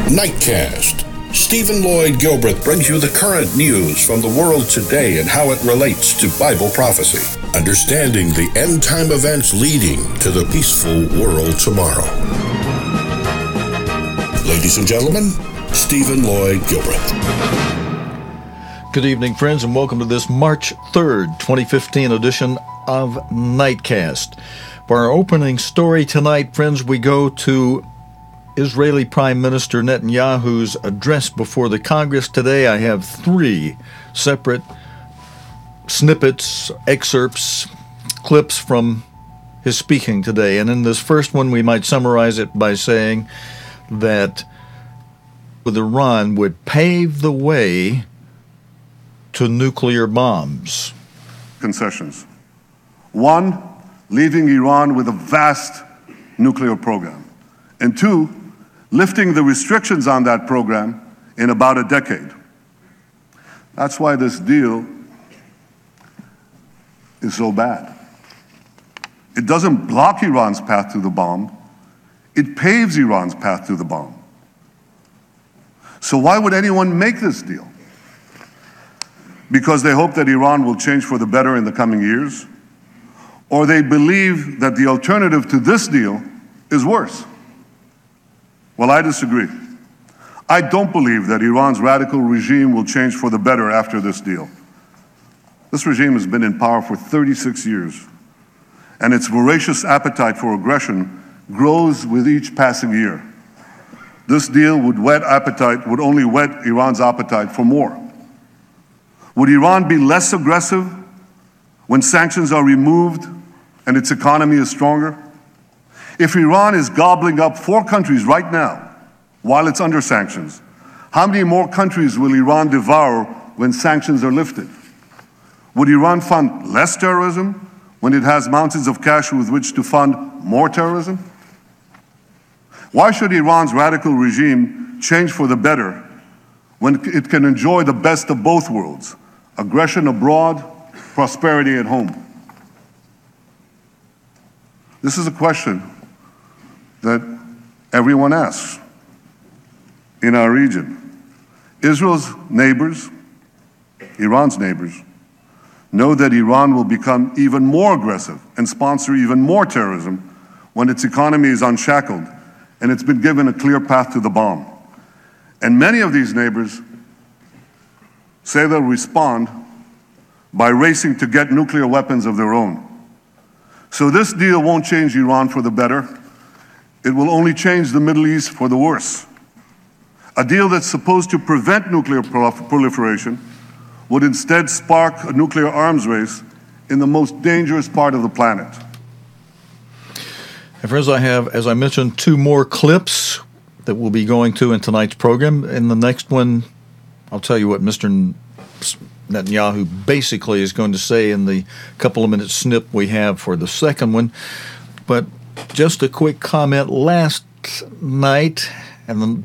Nightcast. Stephen Lloyd Gilbreth brings you the current news from the world today and how it relates to Bible prophecy. Understanding the end-time events leading to the peaceful world tomorrow. Ladies and gentlemen, Stephen Lloyd Gilbreth. Good evening, friends, and welcome to this March 3rd, 2015 edition of Nightcast. For our opening story tonight, friends, we go to Israeli Prime Minister Netanyahu's address before the Congress today. I have three separate snippets, excerpts, clips from his speaking today. And in this first one, we might summarize it by saying that with Iran would pave the way to nuclear bombs. Concessions. One, leaving Iran with a vast nuclear program. And two, lifting the restrictions on that program in about a decade. That's why this deal is so bad. It doesn't block Iran's path to the bomb, it paves Iran's path to the bomb. So why would anyone make this deal? Because they hope that Iran will change for the better in the coming years? Or they believe that the alternative to this deal is worse? Well, I disagree. I don't believe that Iran's radical regime will change for the better after this deal. This regime has been in power for 36 years, and its voracious appetite for aggression grows with each passing year. This deal would only whet Iran's appetite for more. Would Iran be less aggressive when sanctions are removed and its economy is stronger? If Iran is gobbling up 4 countries right now while it's under sanctions, how many more countries will Iran devour when sanctions are lifted? Would Iran fund less terrorism when it has mountains of cash with which to fund more terrorism? Why should Iran's radical regime change for the better when it can enjoy the best of both worlds, aggression abroad, prosperity at home? This is a question that everyone asks in our region. Israel's neighbors, Iran's neighbors, know that Iran will become even more aggressive and sponsor even more terrorism when its economy is unshackled and it's been given a clear path to the bomb. And many of these neighbors say they'll respond by racing to get nuclear weapons of their own. So this deal won't change Iran for the better. It will only change the Middle East for the worse. A deal that's supposed to prevent nuclear proliferation would instead spark a nuclear arms race in the most dangerous part of the planet. And friends, I have, as I mentioned, 2 more clips that we'll be going to in tonight's program. In the next one, I'll tell you what Mr. Netanyahu basically is going to say in the couple of minute snip we have for the second one. But just a quick comment. Last night, and then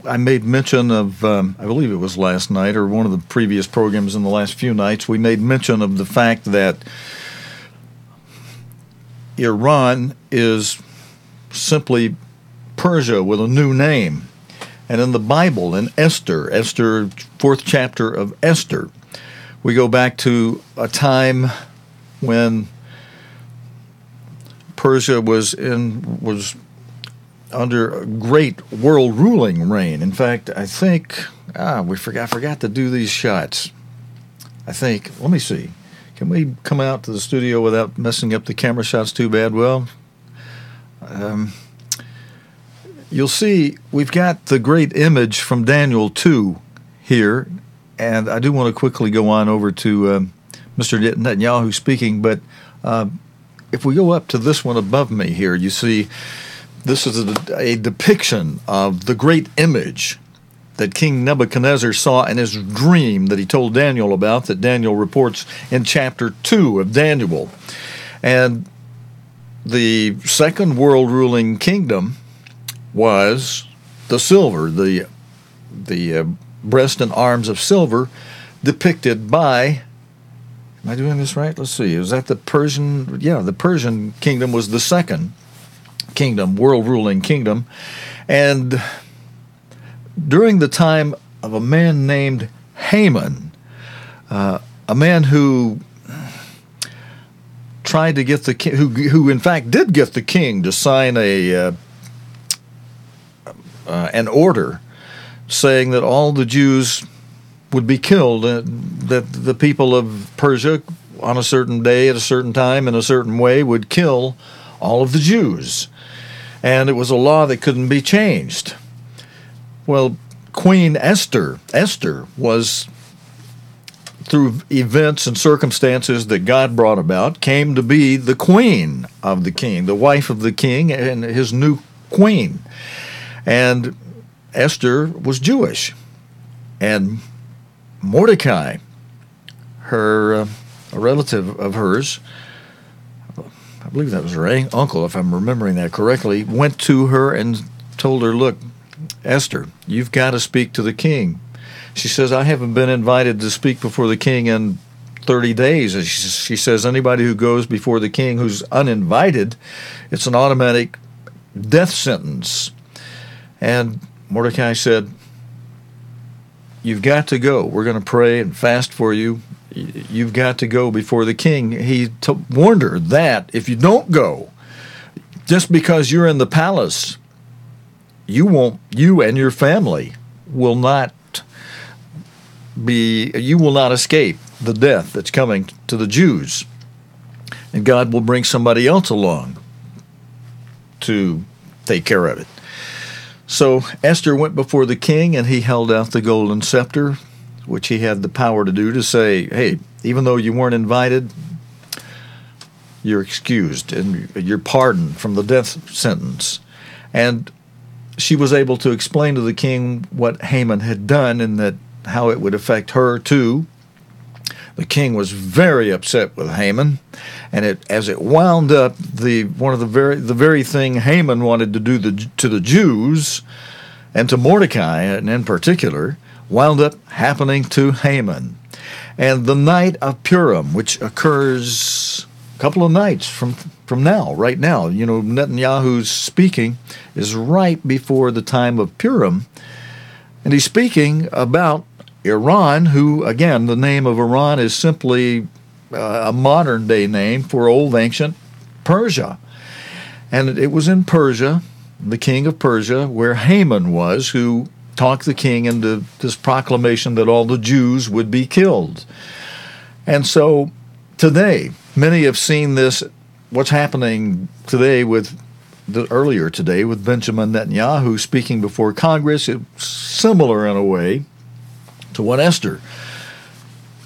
I made mention of, I believe it was last night or one of the previous programs in the last few nights, we made mention of the fact that Iran is simply Persia with a new name. And in the Bible, in Esther, 4th chapter of Esther, we go back to a time when Persia was under a great world ruling reign. In fact, I think I forgot to do these shots. Let me see. Can we come out to the studio without messing up the camera shots too bad? Well, you'll see we've got the great image from Daniel 2 here, and I do want to quickly go on over to Mr. Netanyahu speaking, but if we go up to this one above me here, you see this is a depiction of the great image that King Nebuchadnezzar saw in his dream that he told Daniel about, that Daniel reports in chapter 2 of Daniel. And the second world ruling kingdom was the silver, the breast and arms of silver depicted by, am I doing this right? Let's see, is that the Persian? Yeah, the Persian kingdom was the second kingdom, world ruling kingdom. And during the time of a man named Haman, a man who tried to get the king, who in fact did get the king to sign an order saying that all the Jews would be killed, that the people of Persia on a certain day at a certain time in a certain way would kill all of the Jews. And it was a law that couldn't be changed. Well, Queen Esther was, through events and circumstances that God brought about, came to be the queen of the king, the wife of the king and his new queen. And Esther was Jewish. And Mordecai, a relative of hers, I believe that was her uncle, if I'm remembering that correctly, went to her and told her, look, Esther, you've got to speak to the king. She says, I haven't been invited to speak before the king in 30 days. And she says, anybody who goes before the king who's uninvited, it's an automatic death sentence. And Mordecai said, you've got to go. We're going to pray and fast for you. You've got to go before the king. He warned her that if you don't go, just because you're in the palace, you and your family will not escape the death that's coming to the Jews. And God will bring somebody else along to take care of it. So Esther went before the king, and he held out the golden scepter, which he had the power to do, to say, hey, even though you weren't invited, you're excused and you're pardoned from the death sentence. And she was able to explain to the king what Haman had done and that how it would affect her too. The king was very upset with Haman, and as it wound up, the very thing Haman wanted to do to the Jews and to Mordecai, and in particular, wound up happening to Haman. And the night of Purim, which occurs a couple of nights from now, right now, Netanyahu's speaking is right before the time of Purim, and he's speaking about Iran, who, again, the name of Iran is simply a modern-day name for old ancient Persia. And it was in Persia, the king of Persia, where Haman was, who talked the king into this proclamation that all the Jews would be killed. And so today, many have seen this, what's happening today earlier today with Benjamin Netanyahu speaking before Congress. It's similar in a way to what Esther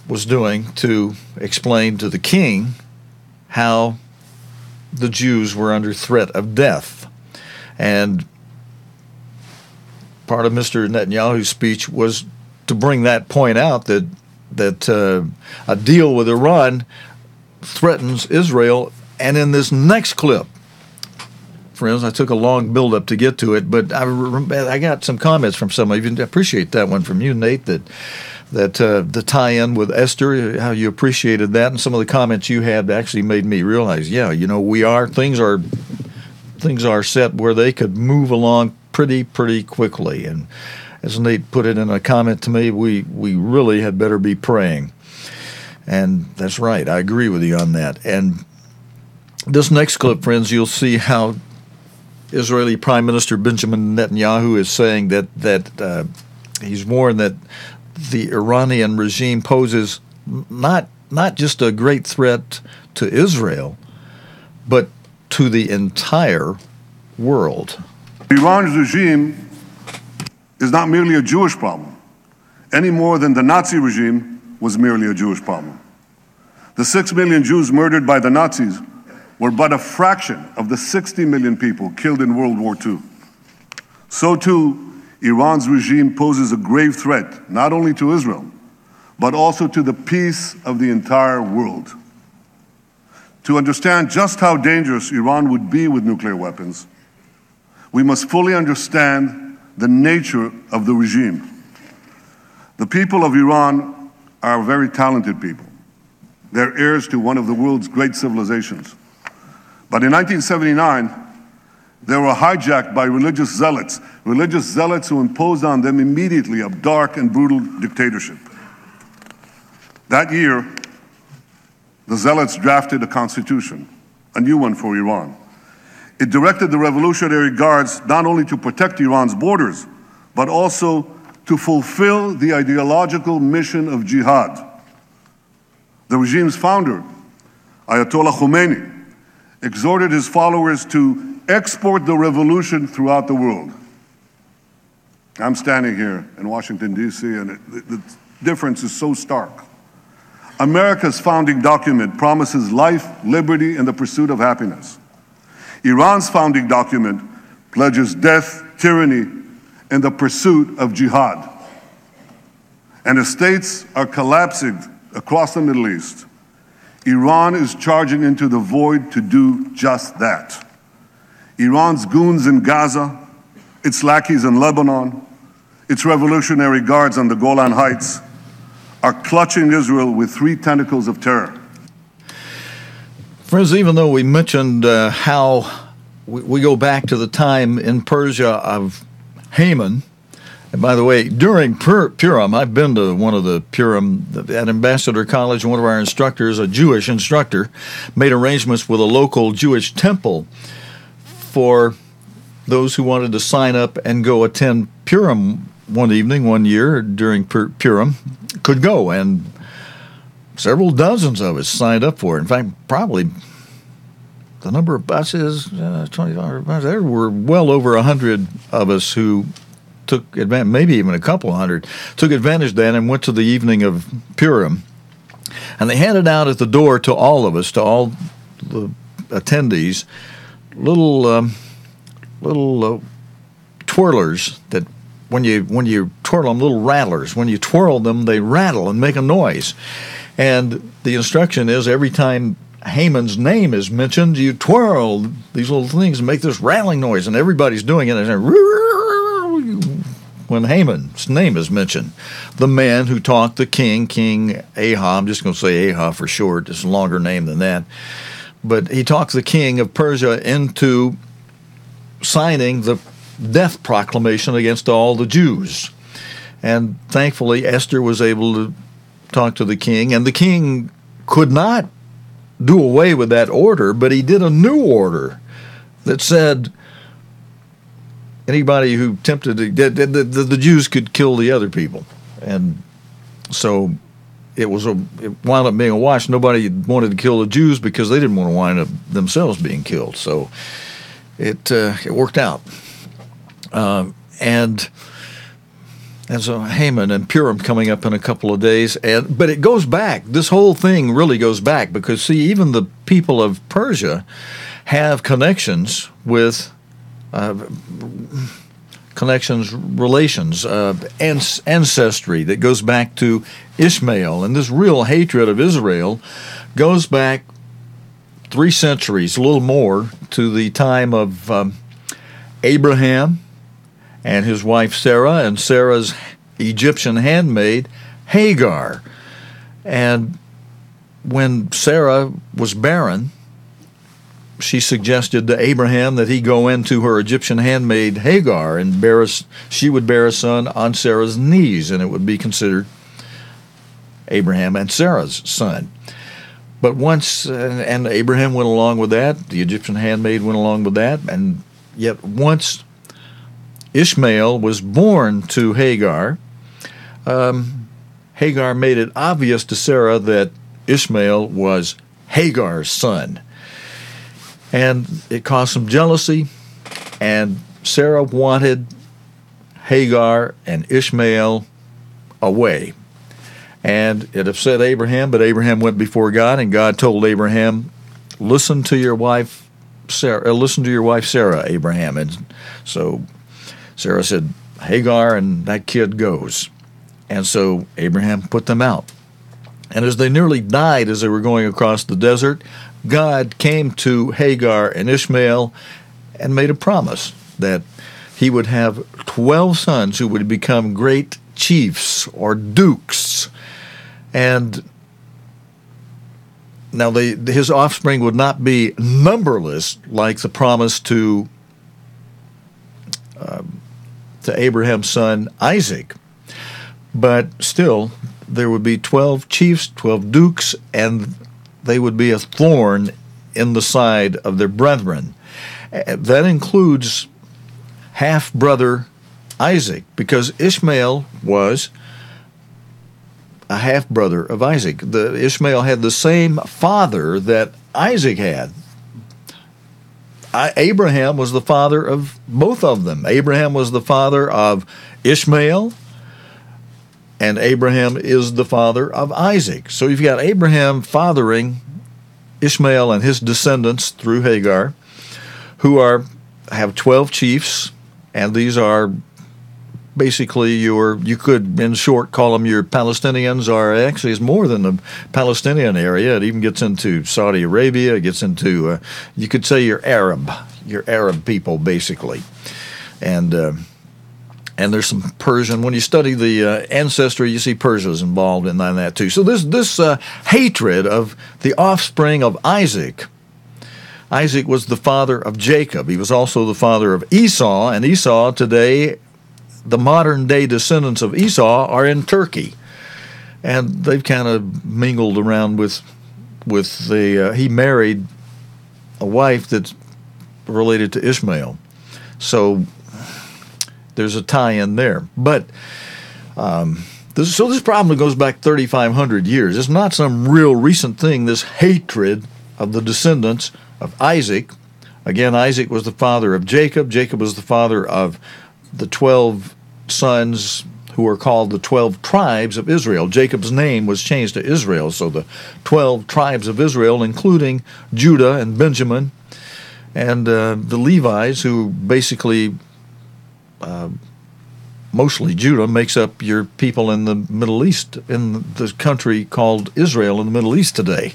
was doing to explain to the king how the Jews were under threat of death. And part of Mr. Netanyahu's speech was to bring that point out that a deal with Iran threatens Israel. And in this next clip, friends, I took a long build-up to get to it, but I got some comments from some of you. I appreciate that one from you, Nate, that the tie-in with Esther, how you appreciated that, and some of the comments you had actually made me realize, things are set where they could move along pretty quickly. And as Nate put it in a comment to me, we really had better be praying. And that's right, I agree with you on that. And this next clip, friends, you'll see how Israeli Prime Minister Benjamin Netanyahu is saying that he's warned that the Iranian regime poses not just a great threat to Israel, but to the entire world. Iran's regime is not merely a Jewish problem, any more than the Nazi regime was merely a Jewish problem. The 6 million Jews murdered by the Nazis were but a fraction of the 60 million people killed in World War II. So too, Iran's regime poses a grave threat not only to Israel, but also to the peace of the entire world. To understand just how dangerous Iran would be with nuclear weapons, we must fully understand the nature of the regime. The people of Iran are very talented people. They're heirs to one of the world's great civilizations. But in 1979, They were hijacked by religious zealots who imposed on them immediately a dark and brutal dictatorship. That year, the zealots drafted a constitution, a new one for Iran. It directed the Revolutionary Guards not only to protect Iran's borders, but also to fulfill the ideological mission of jihad. The regime's founder, Ayatollah Khomeini, exhorted his followers to export the revolution throughout the world. I'm standing here in Washington, D.C., and the difference is so stark. America's founding document promises life, liberty, and the pursuit of happiness. Iran's founding document pledges death, tyranny, and the pursuit of jihad. And as states are collapsing across the Middle East, Iran is charging into the void to do just that. Iran's goons in Gaza, its lackeys in Lebanon, its Revolutionary Guards on the Golan Heights are clutching Israel with three tentacles of terror. Friends, even though we mentioned how we go back to the time in Persia of Haman, and by the way, during Purim, I've been to one of the Purim at Ambassador College. One of our instructors, a Jewish instructor, made arrangements with a local Jewish temple for those who wanted to sign up and go attend Purim one evening, one year during Purim, could go. And several dozens of us signed up for it. In fact, probably the number of buses, 2,500 buses, there were well over 100 of us who took advantage, maybe even a couple hundred, took advantage of that and went to the evening of Purim. And they handed out at the door to all of us, to all the attendees, little twirlers that when you twirl them, little rattlers. When you twirl them, they rattle and make a noise. And the instruction is every time Haman's name is mentioned, you twirl these little things and make this rattling noise, and everybody's doing it. And when Haman's name is mentioned, the man who talked the king Ahab, I'm just going to say Ahab for short, it's a longer name than that, but he talked the king of Persia into signing the death proclamation against all the Jews. And thankfully, Esther was able to talk to the king, and the king could not do away with that order, but he did a new order that said anybody who tempted the Jews could kill the other people. And so it wound up being a wash. Nobody wanted to kill the Jews because they didn't want to wind up themselves being killed. So it worked out. And so Haman and Purim coming up in a couple of days. But it goes back. This whole thing really goes back because, see, even the people of Persia have connections with relations, ancestry that goes back to Ishmael. And this real hatred of Israel goes back 3 centuries, a little more, to the time of Abraham and his wife Sarah, and Sarah's Egyptian handmaid Hagar. And when Sarah was barren, she suggested to Abraham that he go into her Egyptian handmaid Hagar and she would bear a son on Sarah's knees, and it would be considered Abraham and Sarah's son. But once, and Abraham went along with that, the Egyptian handmaid went along with that, and yet once Ishmael was born to Hagar, Hagar made it obvious to Sarah that Ishmael was Hagar's son. And it caused some jealousy, and Sarah wanted Hagar and Ishmael away. And it upset Abraham, but Abraham went before God, and God told Abraham, listen to your wife Sarah, Abraham. And so Sarah said, Hagar and that kid goes. And so Abraham put them out. And as they nearly died as they were going across the desert, God came to Hagar and Ishmael and made a promise that he would have 12 sons who would become great chiefs or dukes. And now his offspring would not be numberless like the promise to to Abraham's son Isaac. But still, there would be 12 chiefs, 12 dukes, and they would be a thorn in the side of their brethren. That includes half-brother Isaac, because Ishmael was a half-brother of Isaac. Ishmael had the same father that Isaac had. Abraham was the father of both of them. Abraham was the father of Ishmael, and Abraham is the father of Isaac. So you've got Abraham fathering Ishmael and his descendants through Hagar, who have 12 chiefs, and these are basically you could, in short, call them your Palestinians, or actually it's more than the Palestinian area. It even gets into Saudi Arabia. It gets into, you could say your Arab people, basically. And there's some Persian. When you study the ancestry, you see Persia's involved in that too. So this hatred of the offspring of Isaac. Isaac was the father of Jacob. He was also the father of Esau, and Esau today, the modern-day descendants of Esau are in Turkey. And they've kind of mingled around with he married a wife that's related to Ishmael. So there's a tie-in there. But this problem goes back 3,500 years. It's not some real recent thing, this hatred of the descendants of Isaac. Again, Isaac was the father of Jacob. Jacob was the father of the 12 sons who are called the 12 tribes of Israel. Jacob's name was changed to Israel, so the 12 tribes of Israel, including Judah and Benjamin, and the Levites, who basically, mostly Judah, makes up your people in the Middle East, in the country called Israel in the Middle East today.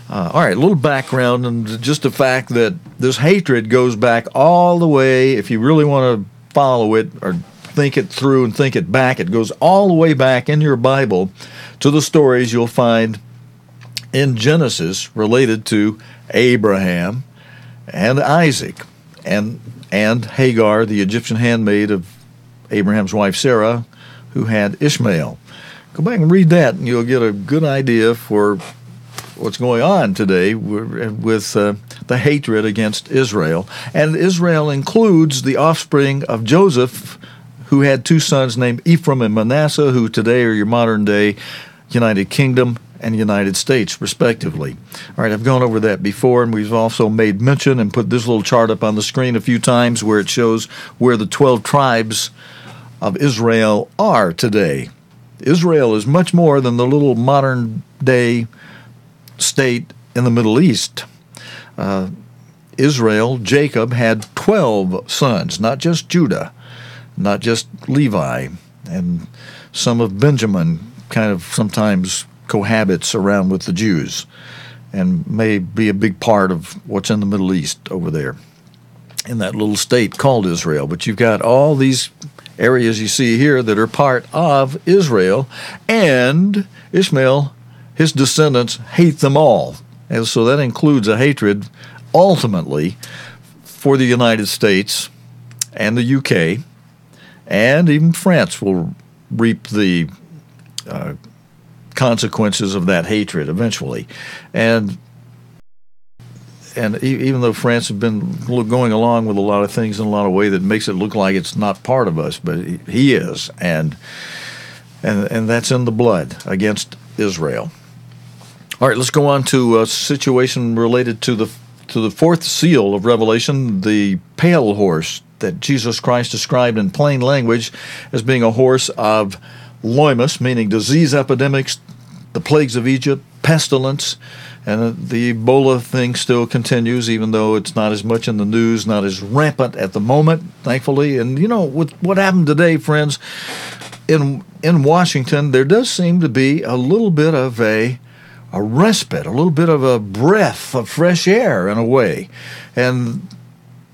All right, a little background, and just the fact that this hatred goes back all the way, if you really want to follow it or think it through and think it back, it goes all the way back in your Bible to the stories you'll find in Genesis related to Abraham and Isaac and Hagar, the Egyptian handmaid of Abraham's wife Sarah, who had Ishmael. Go back and read that, and you'll get a good idea for what's going on today with the hatred against Israel. And Israel includes the offspring of Joseph, who had two sons named Ephraim and Manasseh, who today are your modern-day United Kingdom and United States, respectively. All right, I've gone over that before, and we've also made mention and put this little chart up on the screen a few times where it shows where the 12 tribes of Israel are today. Israel is much more than the little modern-day state in the Middle East. Israel, Jacob, had 12 sons, not just Judah, not just Levi, and some of Benjamin kind of sometimes cohabits around with the Jews and may be a big part of what's in the Middle East over there in that little state called Israel. But you've got all these areas you see here that are part of Israel, and Ishmael, his descendants, hate them all. And so that includes a hatred, ultimately, for the United States and the UK, and even France will reap the consequences of that hatred eventually. And even though France has been going along with a lot of things in a lot of ways that makes it look like it's not part of us, but he is, and that's in the blood against Israel. All right, let's go on to a situation related to the fourth seal of Revelation, the pale horse that Jesus Christ described in plain language as being a horse of loimus, meaning disease epidemics, the plagues of Egypt, pestilence, and the Ebola thing still continues, even though it's not as much in the news, not as rampant at the moment, thankfully. And, you know, with what happened today, friends, in Washington, there does seem to be a little bit of a respite, a little bit of a breath of fresh air in a way. And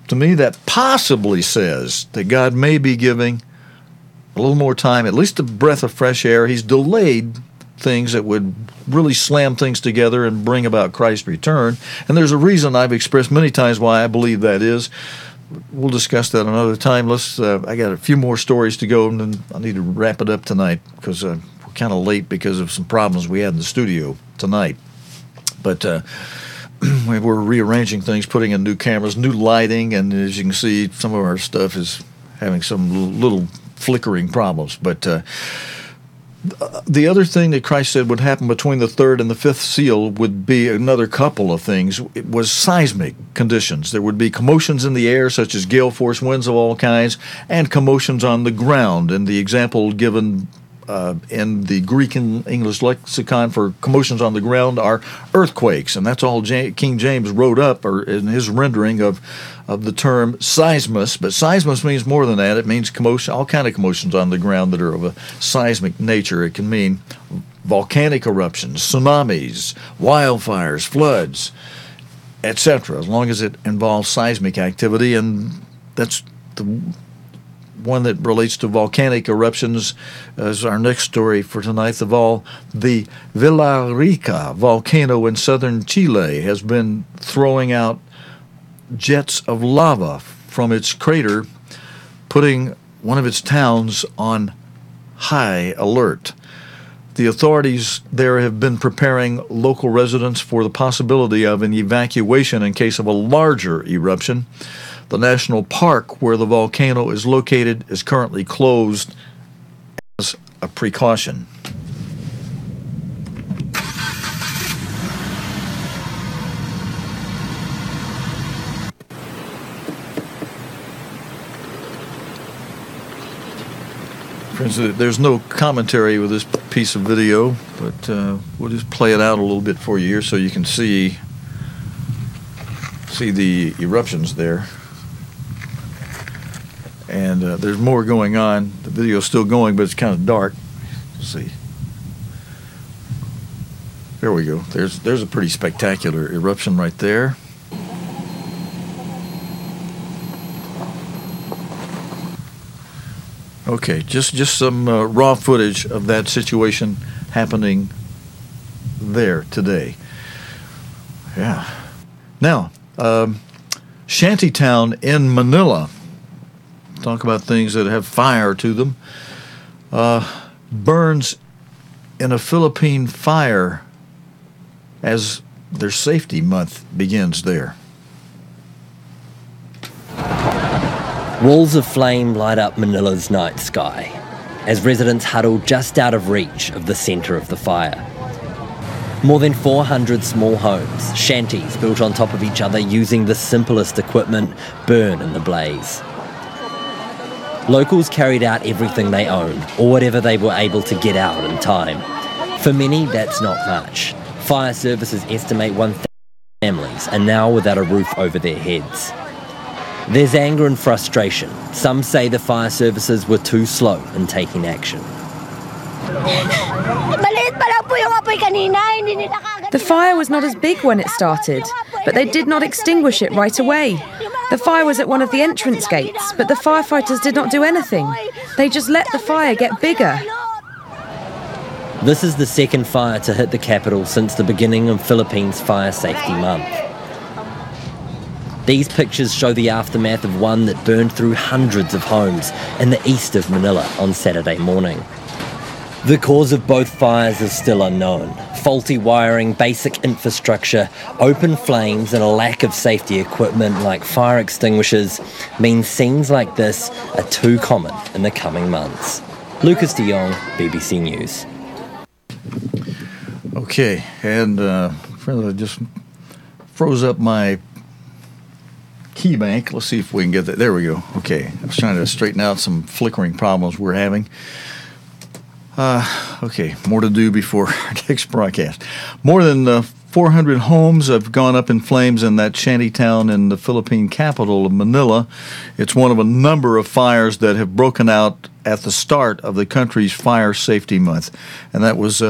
to me, that possibly says that God may be giving a little more time, at least a breath of fresh air. He's delayed things that would really slam things together and bring about Christ's return. And there's a reason I've expressed many times why I believe that is. we'll discuss that another time. I got a few more stories to go, and then I need to wrap it up tonight because we're kind of late because of some problems we had in the studio tonight. But we're rearranging things, putting in new cameras, new lighting, and as you can see, some of our stuff is having some little flickering problems. But the other thing that Christ said would happen between the third and the fifth seal would be another couple of things. It was seismic conditions. There would be commotions in the air, such as gale force winds of all kinds, and commotions on the ground. And the example given in the Greek and English lexicon for commotions on the ground are earthquakes, and that's all King James wrote up or in his rendering of the term seismus. But seismus means more than that. It means commotion, all kind of commotions on the ground that are of a seismic nature. It can mean volcanic eruptions, tsunamis, wildfires, floods, etc., as long as it involves seismic activity. And that's the one that relates to volcanic eruptions is our next story for tonight. The Villarrica volcano in southern Chile has been throwing out jets of lava from its crater, putting one of its towns on high alert. The authorities there have been preparing local residents for the possibility of an evacuation in case of a larger eruption. The national park where the volcano is located is currently closed as a precaution. Friends, there's no commentary with this piece of video, but we'll just play it out a little bit for you here so you can see the eruptions there. And there's more going on. The video's still going, but it's kind of dark. Let's see. There we go. There's a pretty spectacular eruption right there. Okay, just some raw footage of that situation happening there today. Yeah. Now, Shanty Town in Manila. Talk about things that have fire to them. Burns in a Philippine fire as their safety month begins there. Walls of flame light up Manila's night sky as residents huddle just out of reach of the centre of the fire. More than 400 small homes, shanties built on top of each other using the simplest equipment, burn in the blaze. Locals carried out everything they owned, or whatever they were able to get out in time. For many, that's not much. Fire services estimate 1,000 families are now without a roof over their heads. There's anger and frustration. Some say the fire services were too slow in taking action. The fire was not as big when it started, but they did not extinguish it right away. The fire was at one of the entrance gates, but the firefighters did not do anything. They just let the fire get bigger. This is the second fire to hit the capital since the beginning of Philippines Fire Safety Month. These pictures show the aftermath of one that burned through hundreds of homes in the east of Manila on Saturday morning. The cause of both fires is still unknown. Faulty wiring, basic infrastructure, open flames and a lack of safety equipment like fire extinguishers mean scenes like this are too common in the coming months. Lucas de Jong, BBC News. Okay, and I just froze up my key bank. Let's see if we can get that. There we go. Okay, I was trying to straighten out some flickering problems we're having. Okay, more to do before our next broadcast. More than 400 homes have gone up in flames in that shanty town in the Philippine capital of Manila. It's one of a number of fires that have broken out at the start of the country's Fire Safety Month. And that was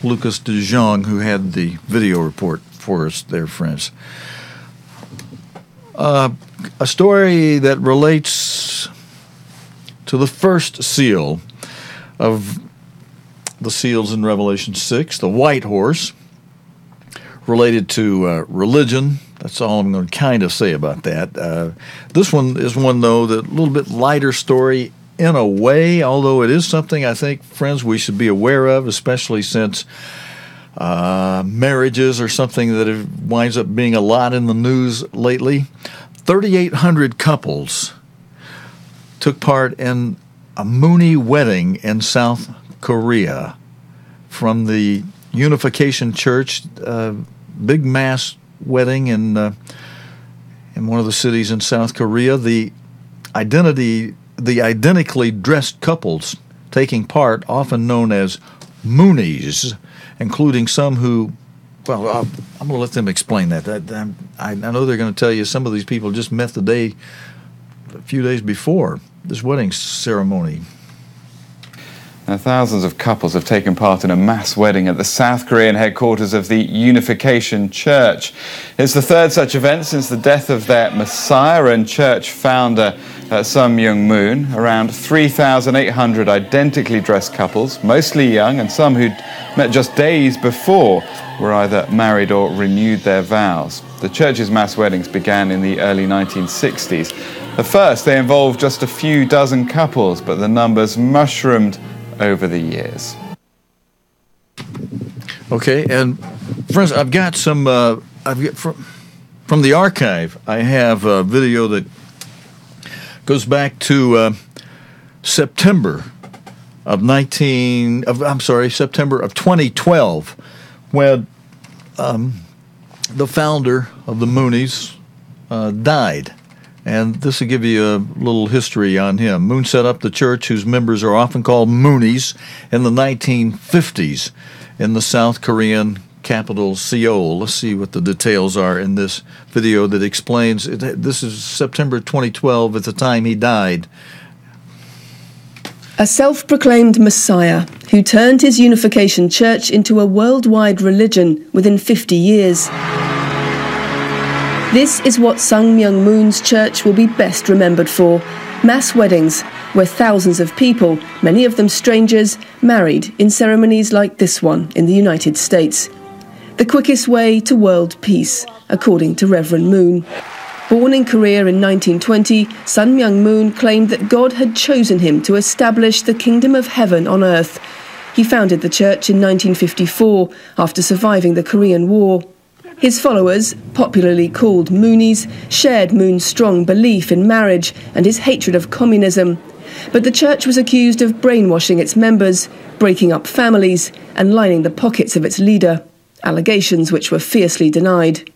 Lucas de Jong who had the video report for us there, friends. A story that relates to the first seal of the seals in Revelation 6, the white horse, related to religion, That's all I'm going to kind of say about that. This one is one, though, that a little bit lighter story in a way, although it is something I think, friends, we should be aware of, especially since marriages are something that winds up being a lot in the news lately. 3,800 couples took part in a Moonie wedding in South Korea from the Unification Church, big mass wedding in one of the cities in South Korea. The identically dressed couples taking part, often known as Moonies, including some who, well, I'm going to let them explain that. I know they're going to tell you some of these people just met a few days before this wedding ceremony. Now, thousands of couples have taken part in a mass wedding at the South Korean headquarters of the Unification Church. It's the third such event since the death of their Messiah and church founder, Sun Myung Moon. Around 3,800 identically dressed couples, mostly young, and some who'd met just days before were either married or renewed their vows. The church's mass weddings began in the early 1960s. At first, they involved just a few dozen couples, but the numbers mushroomed over the years. Okay, and friends, I've got some. From the archive. I have a video that goes back to September of 2012, when the founder of the Moonies died. And this will give you a little history on him. Moon set up the church, whose members are often called Moonies, in the 1950s in the South Korean capital, Seoul. Let's see what the details are in this video that explains. This is September 2012, at the time he died. A self-proclaimed messiah who turned his Unification Church into a worldwide religion within 50 years. This is what Sun Myung Moon's church will be best remembered for: mass weddings, where thousands of people, many of them strangers, married in ceremonies like this one in the United States. The quickest way to world peace, according to Reverend Moon. Born in Korea in 1920, Sun Myung Moon claimed that God had chosen him to establish the kingdom of heaven on earth. He founded the church in 1954 after surviving the Korean War. His followers, popularly called Moonies, shared Moon's strong belief in marriage and his hatred of communism. But the church was accused of brainwashing its members, breaking up families, and lining the pockets of its leader, allegations which were fiercely denied.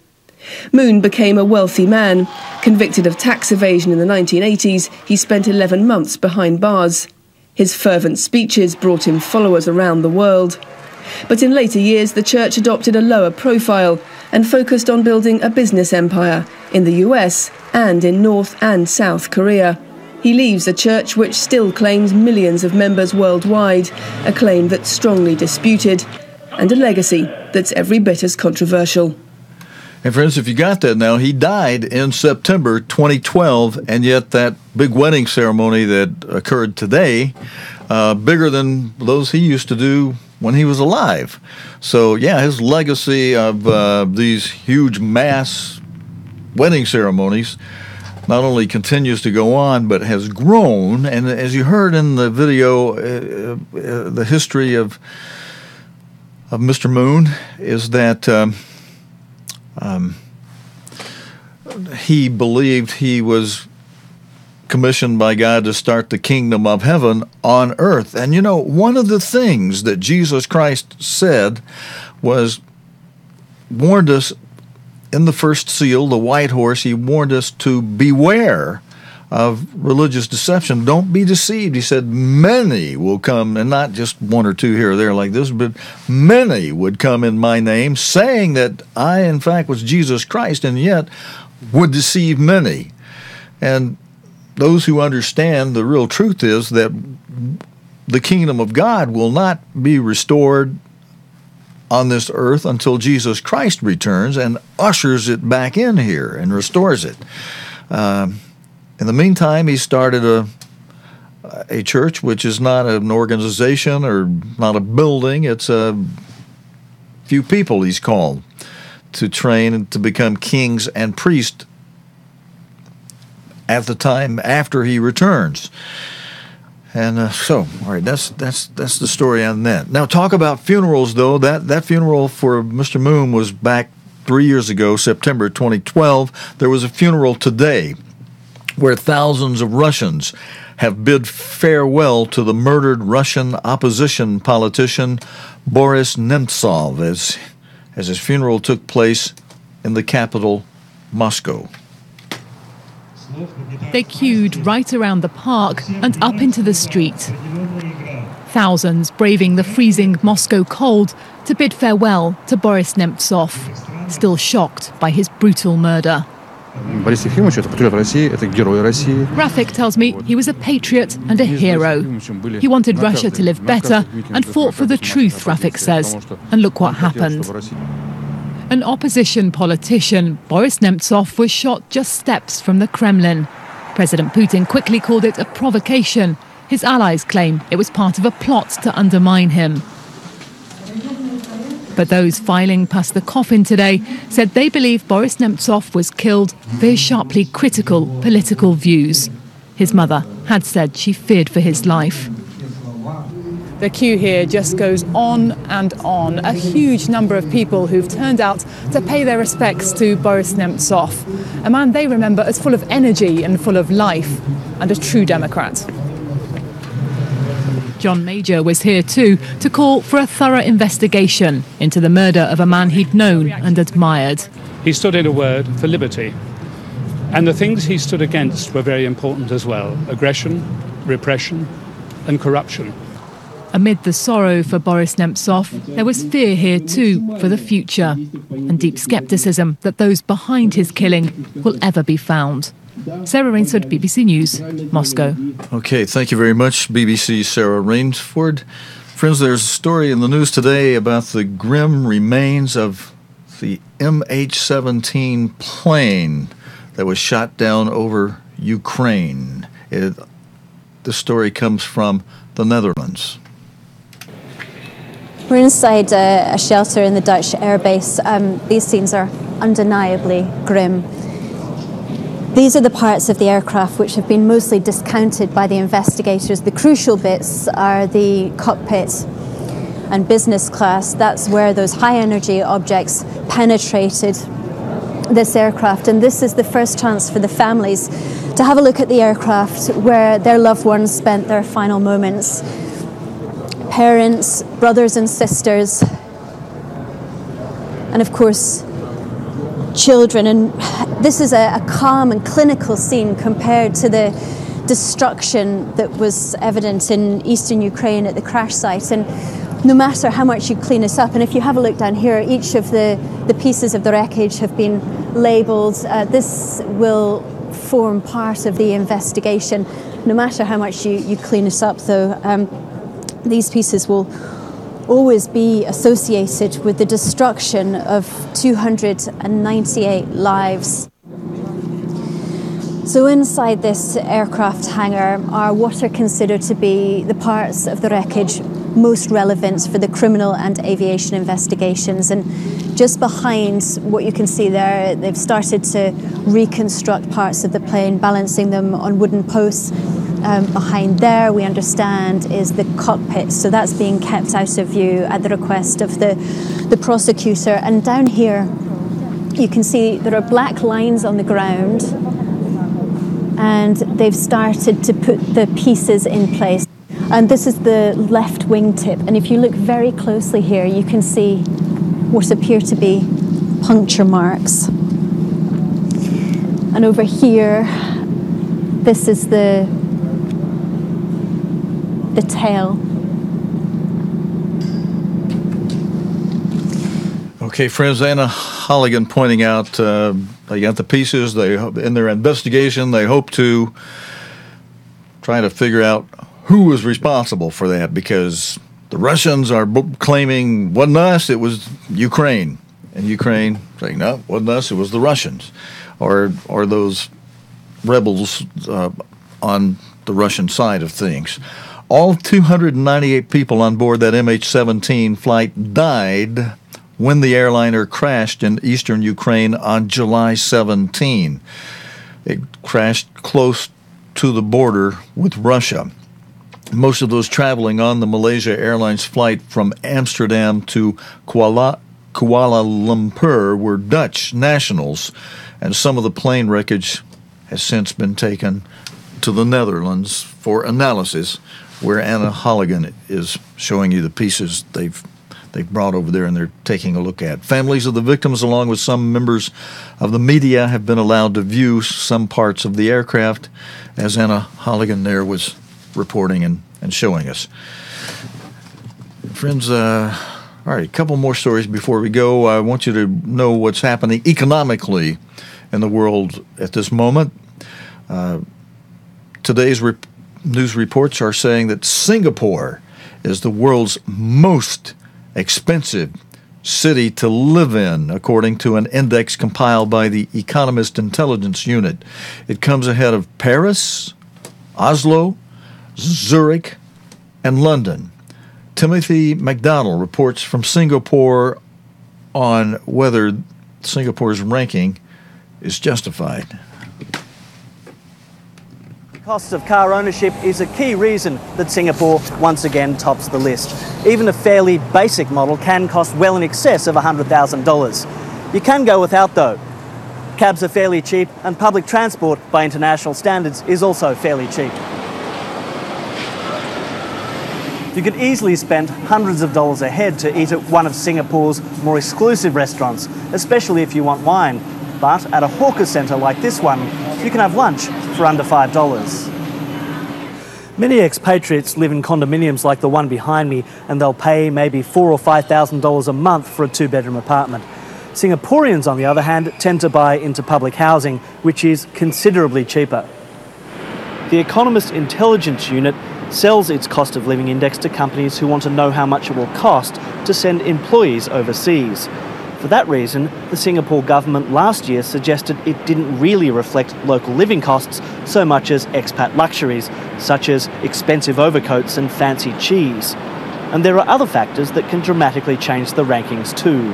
Moon became a wealthy man. Convicted of tax evasion in the 1980s, he spent 11 months behind bars. His fervent speeches brought him followers around the world. But in later years, the church adopted a lower profile and focused on building a business empire in the US and in North and South Korea. He leaves a church which still claims millions of members worldwide, a claim that's strongly disputed, and a legacy that's every bit as controversial. And friends, if you got that now, he died in September 2012, and yet that big wedding ceremony that occurred today, bigger than those he used to do when he was alive. So, yeah, his legacy of these huge mass wedding ceremonies not only continues to go on, but has grown. And as you heard in the video, the history of Mr. Moon is that he believed he was commissioned by God to start the kingdom of heaven on earth. And you know, one of the things that Jesus Christ said was, warned us in the first seal, the white horse, he warned us to beware of religious deception. Don't be deceived. He said many will come, and not just one or two here or there like this, but many would come in my name, saying that I in fact was Jesus Christ, and yet would deceive many. And those who understand the real truth is that the kingdom of God will not be restored on this earth until Jesus Christ returns and ushers it back in here and restores it. In the meantime, he started a church which is not an organization or not a building. It's a few people, he's called. to train and to become kings and priests at the time after he returns. And all right, that's the story on that. Now, talk about funerals, though. That funeral for Mr. Moon was back 3 years ago, September 2012. There was a funeral today where thousands of Russians have bid farewell to the murdered Russian opposition politician Boris Nemtsov as his funeral took place in the capital, Moscow. They queued right around the park and up into the street. Thousands braving the freezing Moscow cold to bid farewell to Boris Nemtsov, still shocked by his brutal murder. Rafik tells me he was a patriot and a hero. He wanted Russia to live better and fought for the truth, Rafik says. And look what happened. An opposition politician, Boris Nemtsov, was shot just steps from the Kremlin. President Putin quickly called it a provocation. His allies claim it was part of a plot to undermine him. But those filing past the coffin today said they believe Boris Nemtsov was killed for his sharply critical political views. His mother had said she feared for his life. The queue here just goes on and on. A huge number of people who've turned out to pay their respects to Boris Nemtsov, a man they remember as full of energy and full of life, and a true democrat. John Major was here too to call for a thorough investigation into the murder of a man he'd known and admired. He stood in a word for liberty. And the things he stood against were very important as well: aggression, repression, and corruption. Amid the sorrow for Boris Nemtsov, there was fear here too for the future, and deep scepticism that those behind his killing will ever be found. Sarah Rainsford, BBC News, Moscow. Okay, thank you very much, BBC Sarah Rainsford. Friends, there's a story in the news today about the grim remains of the MH17 plane that was shot down over Ukraine. The story comes from the Netherlands. We're inside a shelter in the Dutch airbase. These scenes are undeniably grim. These are the parts of the aircraft which have been mostly discounted by the investigators. The crucial bits are the cockpit and business class. That's where those high-energy objects penetrated this aircraft. And this is the first chance for the families to have a look at the aircraft where their loved ones spent their final moments. Parents, brothers and sisters, and of course, children. And this is a calm and clinical scene compared to the destruction that was evident in eastern Ukraine at the crash site. And no matter how much you clean it up, and if you have a look down here, each of the pieces of the wreckage have been labelled. This will form part of the investigation. No matter how much you clean it up, though, these pieces will always be associated with the destruction of 298 lives. So inside this aircraft hangar are what are considered to be the parts of the wreckage most relevant for the criminal and aviation investigations. And just behind what you can see there, they've started to reconstruct parts of the plane, balancing them on wooden posts. Behind there, we understand, is the cockpit. So that's being kept out of view at the request of the prosecutor. And down here, you can see there are black lines on the ground, and they've started to put the pieces in place. And this is the left wingtip. And if you look very closely here, you can see what appear to be puncture marks. And over here, this is the tail. Okay, friends, Anna Halligan pointing out they got the pieces. In their investigation, they hope to try to figure out who was responsible for that, because the Russians are claiming, wasn't us, it was Ukraine. And Ukraine saying, no, it wasn't us, it was the Russians. Or those rebels on the Russian side of things. All 298 people on board that MH17 flight died when the airliner crashed in eastern Ukraine on July 17. It crashed close to the border with Russia. Most of those traveling on the Malaysia Airlines flight from Amsterdam to Kuala Lumpur were Dutch nationals, and some of the plane wreckage has since been taken to the Netherlands for analysis, where Anna Halligan is showing you the pieces they've brought over there and they're taking a look at. Families of the victims, along with some members of the media, have been allowed to view some parts of the aircraft, as Anna Halligan there was reporting and showing us. Friends, all right, a couple more stories before we go. I want you to know what's happening economically in the world at this moment. Today's news reports are saying that Singapore is the world's most expensive city to live in, according to an index compiled by the Economist Intelligence Unit. It comes ahead of Paris, Oslo, Zurich, and London. Timothy McDonald reports from Singapore on whether Singapore's ranking is justified. Costs of car ownership is a key reason that Singapore once again tops the list. Even a fairly basic model can cost well in excess of $100,000. You can go without though. Cabs are fairly cheap, and public transport by international standards is also fairly cheap. You could easily spend hundreds of dollars a head to eat at one of Singapore's more exclusive restaurants, especially if you want wine. But at a hawker centre like this one, you can have lunch for under $5. Many expatriates live in condominiums like the one behind me, and they'll pay maybe $4,000 or $5,000 a month for a two-bedroom apartment. Singaporeans, on the other hand, tend to buy into public housing, which is considerably cheaper. The Economist Intelligence Unit sells its cost of living index to companies who want to know how much it will cost to send employees overseas. For that reason, the Singapore government last year suggested it didn't really reflect local living costs so much as expat luxuries, such as expensive overcoats and fancy cheese. And there are other factors that can dramatically change the rankings too.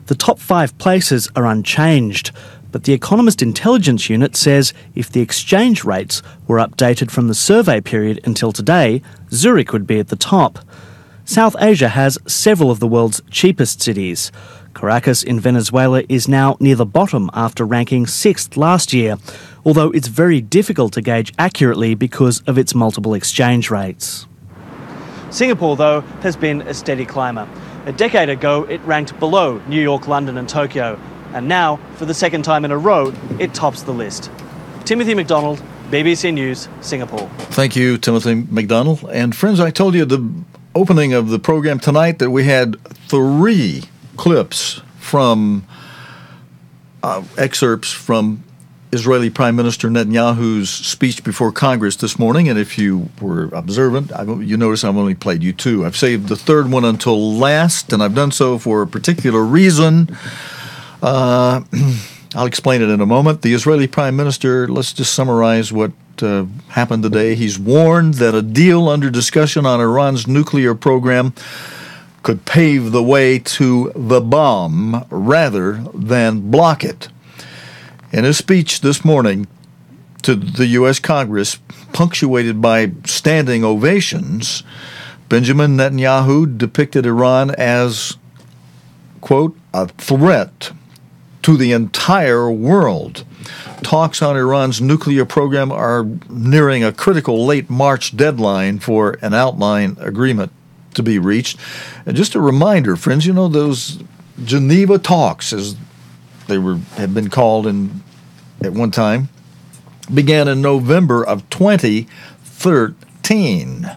The top 5 places are unchanged, but the Economist Intelligence Unit says if the exchange rates were updated from the survey period until today, Zurich would be at the top. South Asia has several of the world's cheapest cities. Caracas in Venezuela is now near the bottom after ranking 6th last year, although it's very difficult to gauge accurately because of its multiple exchange rates. Singapore, though, has been a steady climber. A decade ago, it ranked below New York, London and Tokyo, and now, for the second time in a row, it tops the list. Timothy McDonald, BBC News, Singapore. Thank you, Timothy McDonald. And friends, I told you at the opening of the program tonight that we had 3 clips from excerpts from Israeli Prime Minister Netanyahu's speech before Congress this morning. And if you were observant, you notice I've only played you 2. I've saved the third one until last, and I've done so for a particular reason. I'll explain it in a moment. The Israeli Prime Minister, let's just summarize what happened today. He's warned that a deal under discussion on Iran's nuclear program could pave the way to the bomb rather than block it. In his speech this morning to the U.S. Congress, punctuated by standing ovations, Benjamin Netanyahu depicted Iran as, quote, a threat to the entire world. Talks on Iran's nuclear program are nearing a critical late March deadline for an outline agreement to be reached. And just a reminder, friends, you know, those Geneva talks, as they had been called at one time, began in November of 2013,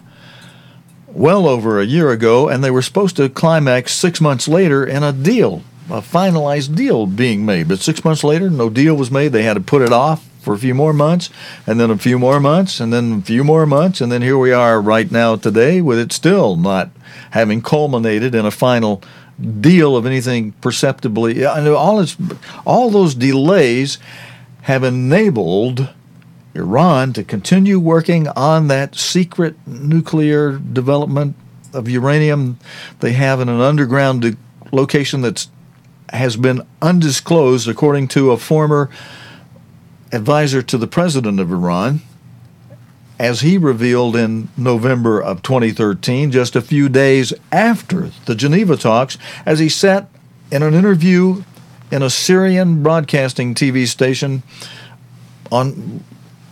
well over a year ago, and they were supposed to climax 6 months later in a deal, a finalized deal being made. But 6 months later, no deal was made. They had to put it off for a few more months, and then a few more months, and then a few more months, and then here we are right now today with it still not having culminated in a final deal of anything perceptibly. I know all those delays have enabled Iran to continue working on that secret nuclear development of uranium they have in an underground location that has been undisclosed, according to a former advisor to the president of Iran, as he revealed in November of 2013, just a few days after the Geneva talks, as he sat in an interview in a Syrian broadcasting TV station on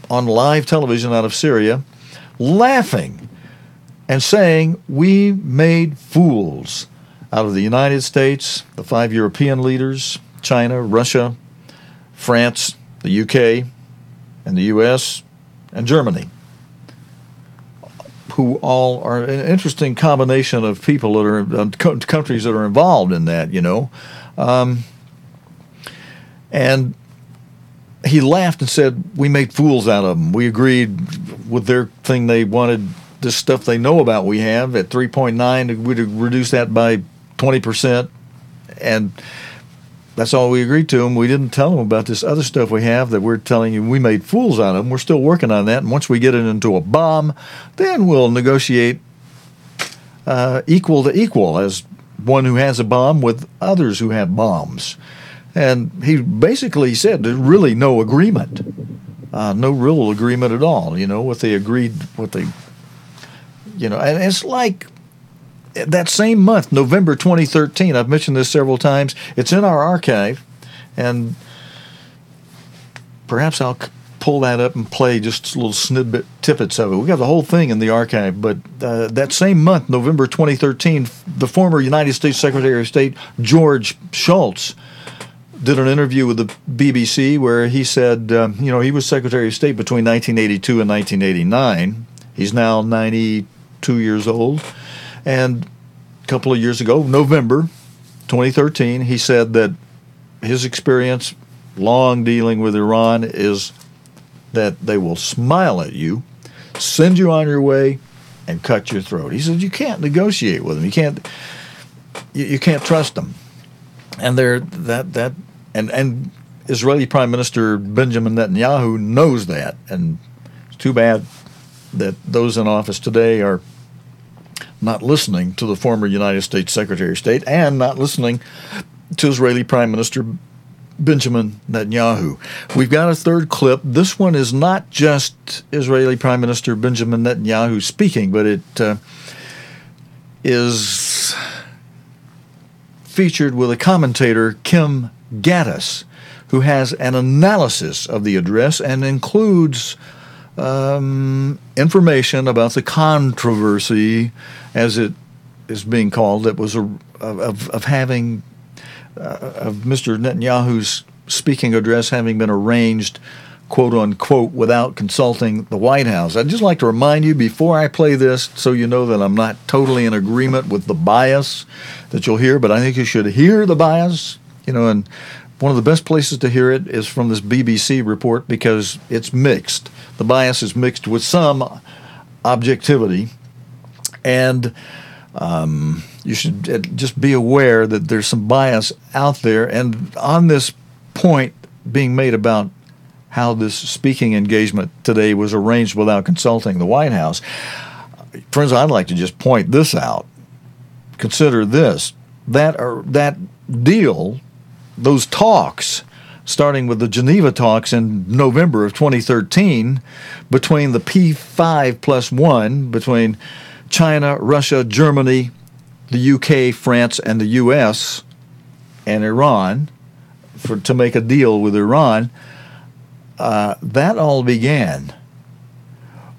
live television out of Syria, laughing and saying, "We made fools out of the United States, the 5 European leaders, China, Russia, France, the UK, and the US, and Germany," who all are an interesting combination of people that are countries that are involved in that, and he laughed and said, "We made fools out of them. We agreed with their thing. They wanted this stuff they know about we have at 3.9. We'd reduce that by 20%, and that's all we agreed to. And we didn't tell them about this other stuff we have that we're telling you we made fools out of them. We're still working on that. And once we get it into a bomb, then we'll negotiate equal to equal as one who has a bomb with others who have bombs." And he basically said there's really no agreement, no real agreement at all, what they agreed, and it's like that same month, November 2013, I've mentioned this several times, it's in our archive, and perhaps I'll pull that up and play just little snippet tidbits of it. We got the whole thing in the archive, but that same month, November 2013, the former United States Secretary of State, George Shultz, did an interview with the BBC where he said, he was Secretary of State between 1982 and 1989. He's now 92 years old. And a couple of years ago, November 2013, he said that his experience long dealing with Iran is that they will smile at you, send you on your way, and cut your throat. He said you can't negotiate with them. You can't trust them. And and Israeli Prime Minister Benjamin Netanyahu knows that. And it's too bad that those in office today are not listening to the former United States Secretary of State and not listening to Israeli Prime Minister Benjamin Netanyahu. We've got a third clip. This one is not just Israeli Prime Minister Benjamin Netanyahu speaking, but it is featured with a commentator, Kim Gaddis, who has an analysis of the address and includes information about the controversy, as it is being called, that was of Mr. Netanyahu's speaking address having been arranged, quote unquote, without consulting the White House. I'd just like to remind you before I play this, so you know that I'm not totally in agreement with the bias that you'll hear, but I think you should hear the bias, and one of the best places to hear it is from this BBC report because it's mixed. The bias is mixed with some objectivity, and you should just be aware that there's some bias out there. And on this point being made about how this speaking engagement today was arranged without consulting the White House, friends, I'd like to just point this out. Consider this, that deal, those talks, starting with the Geneva talks in November of 2013, between the P5+1, between China, Russia, Germany, the UK, France, and the US, and Iran, to make a deal with Iran, that all began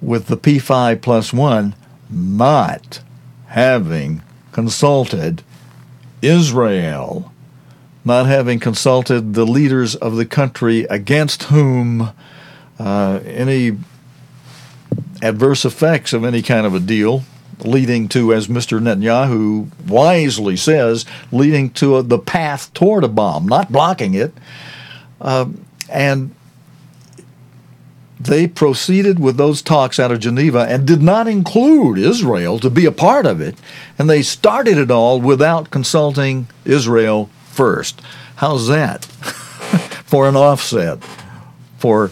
with the P5+1 not having consulted Israel, not having consulted the leaders of the country against whom any adverse effects of any kind of a deal, leading to, as Mr. Netanyahu wisely says, leading to the path toward a bomb, not blocking it. And they proceeded with those talks out of Geneva and did not include Israel to be a part of it. And they started it all without consulting Israel first. How's that for an offset for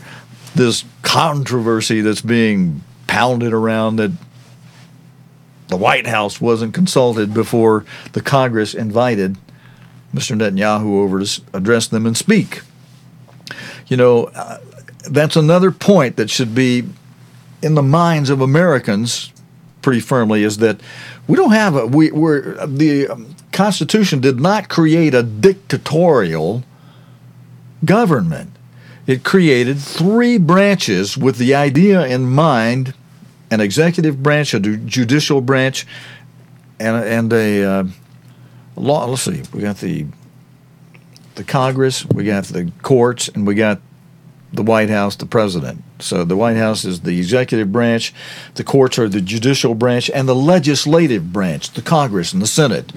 this controversy that's being pounded around that the White House wasn't consulted before the Congress invited Mr. Netanyahu over to address them and speak. That's another point that should be in the minds of Americans pretty firmly, is that we don't have the Constitution did not create a dictatorial government. It created three branches with the idea in mind: an executive branch, a judicial branch, and a law. Let's see, we got the Congress, we got the courts, and we got the White House, the president. So the White House is the executive branch, the courts are the judicial branch, and the legislative branch, the Congress and the Senate.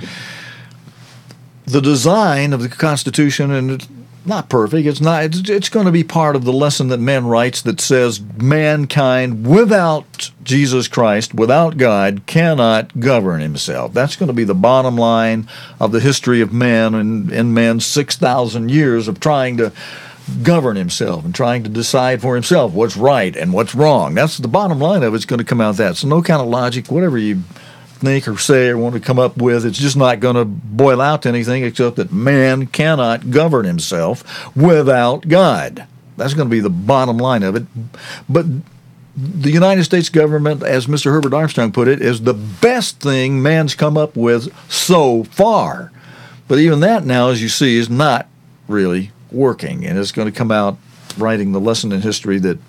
The design of the Constitution, and it's not perfect, it's going to be part of the lesson that man writes that says mankind without Jesus Christ, without God, cannot govern himself. That's going to be the bottom line of the history of man and in man's 6,000 years of trying to govern himself and trying to decide for himself what's right and what's wrong. That's the bottom line of it's going to come out that. So no kind of logic, whatever you think or say or want to come up with, it's just not going to boil out to anything except that man cannot govern himself without God. That's going to be the bottom line of it. But the United States government, as Mr. Herbert Armstrong put it, is the best thing man's come up with so far. But even that now, as you see, is not really working, and it's going to come out writing the lesson in history that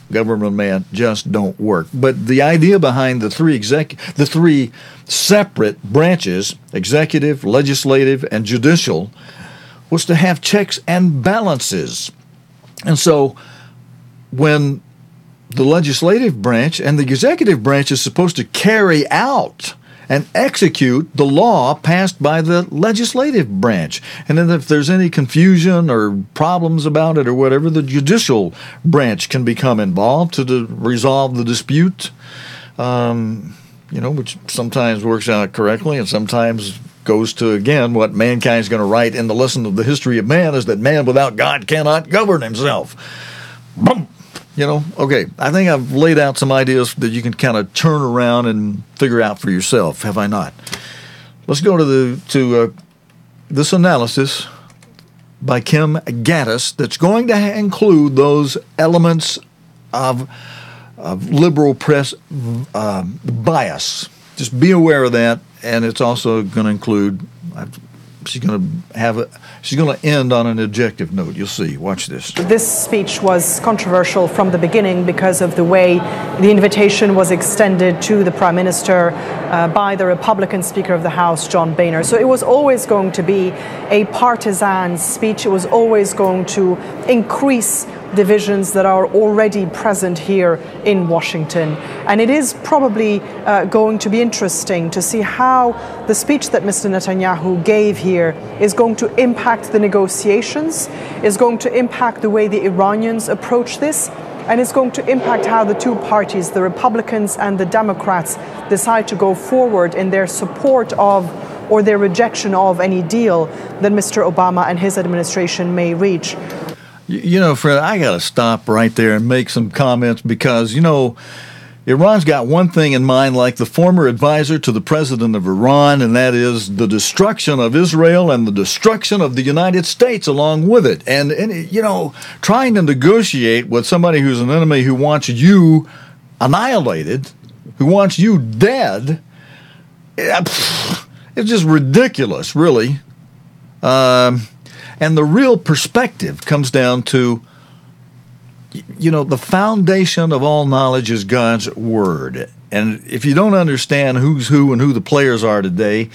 government man just don't work. But the idea behind the three separate branches, executive, legislative, and judicial, was to have checks and balances. And so when the legislative branch and the executive branch is supposed to carry out and execute the law passed by the legislative branch. And then if there's any confusion or problems about it or whatever, the judicial branch can become involved to resolve the dispute, which sometimes works out correctly and sometimes goes to, again, what mankind's going to write in the lesson of the history of man is that man without God cannot govern himself. Boom. Okay, I think I've laid out some ideas that you can kind of turn around and figure out for yourself, have I not? Let's go to this analysis by Kim Gaddis that's going to include those elements of liberal press bias. Just be aware of that, and it's also going to include. She's going to end on an objective note. You'll see. Watch this. This speech was controversial from the beginning because of the way the invitation was extended to the Prime Minister by the Republican Speaker of the House, John Boehner. So it was always going to be a partisan speech. It was always going to increase divisions that are already present here in Washington. And it is probably going to be interesting to see how the speech that Mr. Netanyahu gave here is going to impact the negotiations, is going to impact the way the Iranians approach this, and it's going to impact how the two parties, the Republicans and the Democrats, decide to go forward in their support of or their rejection of any deal that Mr. Obama and his administration may reach. Fred, I got to stop right there and make some comments because, Iran's got one thing in mind, like the former advisor to the president of Iran, and that is the destruction of Israel and the destruction of the United States along with it. And trying to negotiate with somebody who's an enemy who wants you annihilated, who wants you dead, it's just ridiculous, really. And the real perspective comes down to, the foundation of all knowledge is God's Word. And if you don't understand who's who and who the players are today,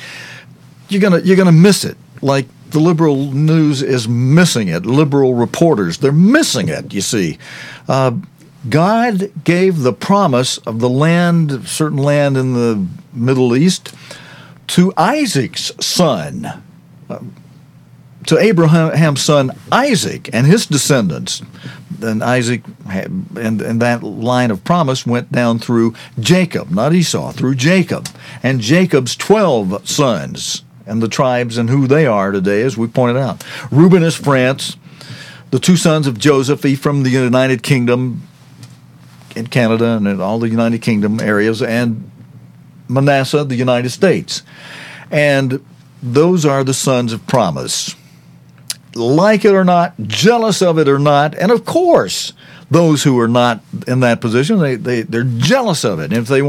you're gonna miss it. Like the liberal news is missing it. Liberal reporters, they're missing it, you see. God gave the promise of the land, certain land in the Middle East, to Isaac's son. To Abraham's son Isaac and his descendants. Then Isaac and that line of promise went down through Jacob, not Esau, through Jacob. And Jacob's 12 sons and the tribes and who they are today, as we pointed out. Reuben is France, the two sons of Joseph, Ephraim, the United Kingdom in Canada and in all the United Kingdom areas, and Manasseh, the United States. And those are the sons of promise. Like it or not, jealous of it or not, and of course, those who are not in that position, they're jealous of it. And if they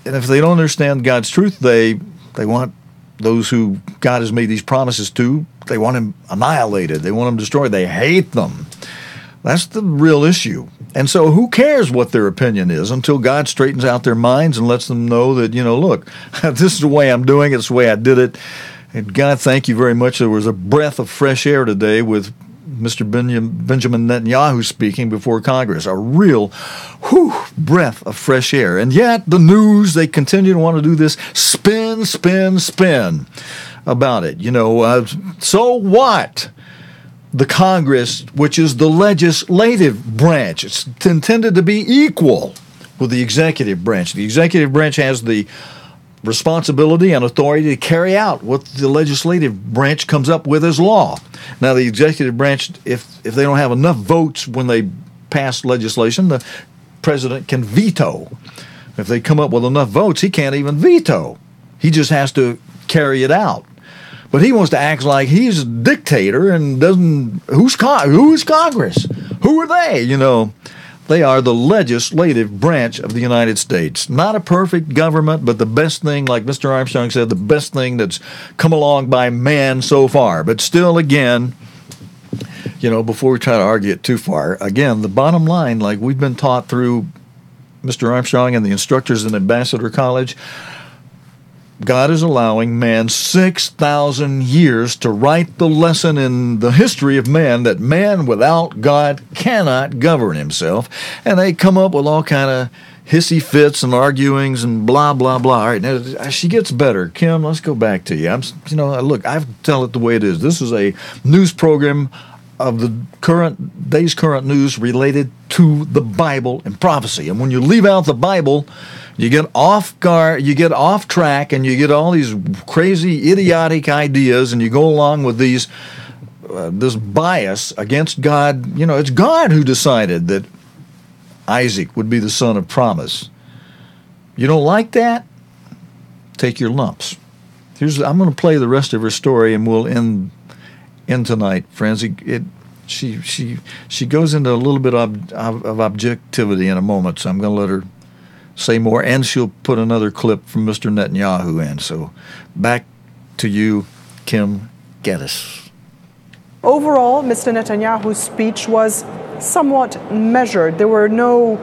if they don't understand God's truth, they want those who God has made these promises to, they want him annihilated. They want him destroyed. They hate them. That's the real issue. And so who cares what their opinion is until God straightens out their minds and lets them know that, look, this is the way I'm doing it. It's the way I did it. And God, thank you very much. There was a breath of fresh air today with Mr. Benjamin Netanyahu speaking before Congress. A real breath of fresh air. And yet the news, they continue to want to do this spin about it. So what? The Congress, which is the legislative branch, it's intended to be equal with the executive branch. The executive branch has the responsibility and authority to carry out what the legislative branch comes up with as law. Now, the executive branch, if they don't have enough votes when they pass legislation, the president can veto. If they come up with enough votes, he can't even veto. He just has to carry it out. But he wants to act like he's a dictator and doesn't. Who is Congress? Who are they? They are the legislative branch of the United States. Not a perfect government, but the best thing, like Mr. Armstrong said, the best thing that's come along by man so far. But still, again, before we try to argue it too far, again, the bottom line, like we've been taught through Mr. Armstrong and the instructors in Ambassador College, God is allowing man 6,000 years to write the lesson in the history of man that man without God cannot govern himself. And they come up with all kind of hissy fits and arguings and blah, blah, blah. All right, now she gets better. Kim, let's go back to you. Look, I have to tell it the way it is. This is a news program of the day's current news related to the Bible and prophecy. And when you leave out the Bible, you get off guard, you get off track, and you get all these crazy, idiotic ideas, and you go along with this bias against God. It's God who decided that Isaac would be the son of promise. You don't like that? Take your lumps. I'm going to play the rest of her story, and we'll end tonight, friends. She goes into a little bit of objectivity in a moment, so I'm going to let her say more, and she'll put another clip from Mr. Netanyahu in. So back to you, Kim Geddes. Overall, Mr. Netanyahu's speech was somewhat measured. There were no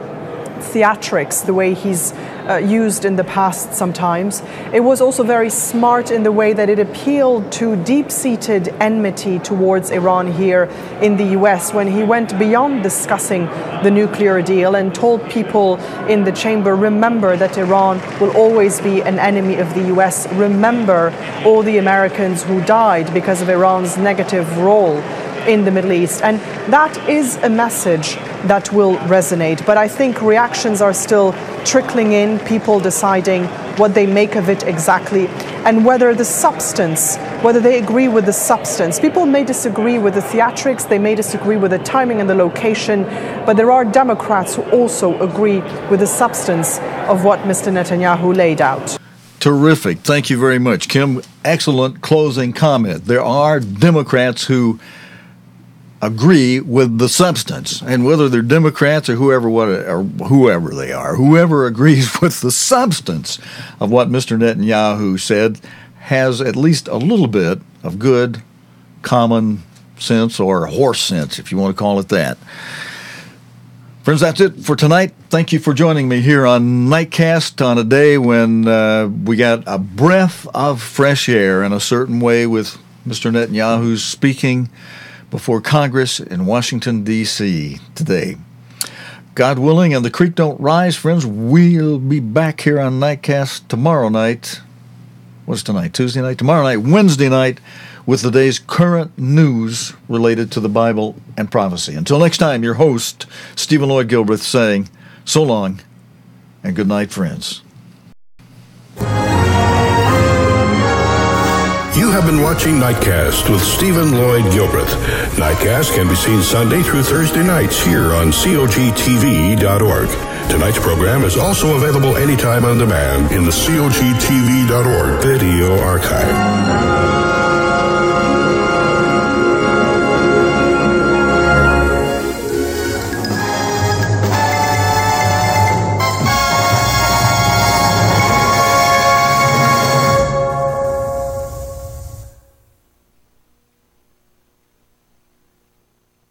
theatrics the way he's used in the past sometimes. It was also very smart in the way that it appealed to deep-seated enmity towards Iran here in the US when he went beyond discussing the nuclear deal and told people in the chamber, remember that Iran will always be an enemy of the US. Remember all the Americans who died because of Iran's negative role in the Middle East. And that is a message that will resonate. But I think reactions are still trickling in, people deciding what they make of it exactly, and whether they agree with the substance. People may disagree with the theatrics, they may disagree with the timing and the location, but there are Democrats who also agree with the substance of what Mr. Netanyahu laid out. Terrific. Thank you very much, Kim. Excellent closing comment. There are Democrats who agree with the substance, and whether they're Democrats or whoever they are, whoever agrees with the substance of what Mr. Netanyahu said has at least a little bit of good common sense, or horse sense, if you want to call it that. Friends, that's it for tonight. Thank you for joining me here on Nightcast on a day when we got a breath of fresh air in a certain way with Mr. Netanyahu speaking before Congress in Washington, D.C. today. God willing, and the creek don't rise, friends, we'll be back here on Nightcast tomorrow night. What's tonight? Tuesday night? Tomorrow night, Wednesday night, with the day's current news related to the Bible and prophecy. Until next time, your host, Stephen Lloyd Gilbreth, saying so long and good night, friends. You have been watching Nightcast with Stephen Lloyd Gilbreth. Nightcast can be seen Sunday through Thursday nights here on COGTV.org. Tonight's program is also available anytime on demand in the COGTV.org video archive.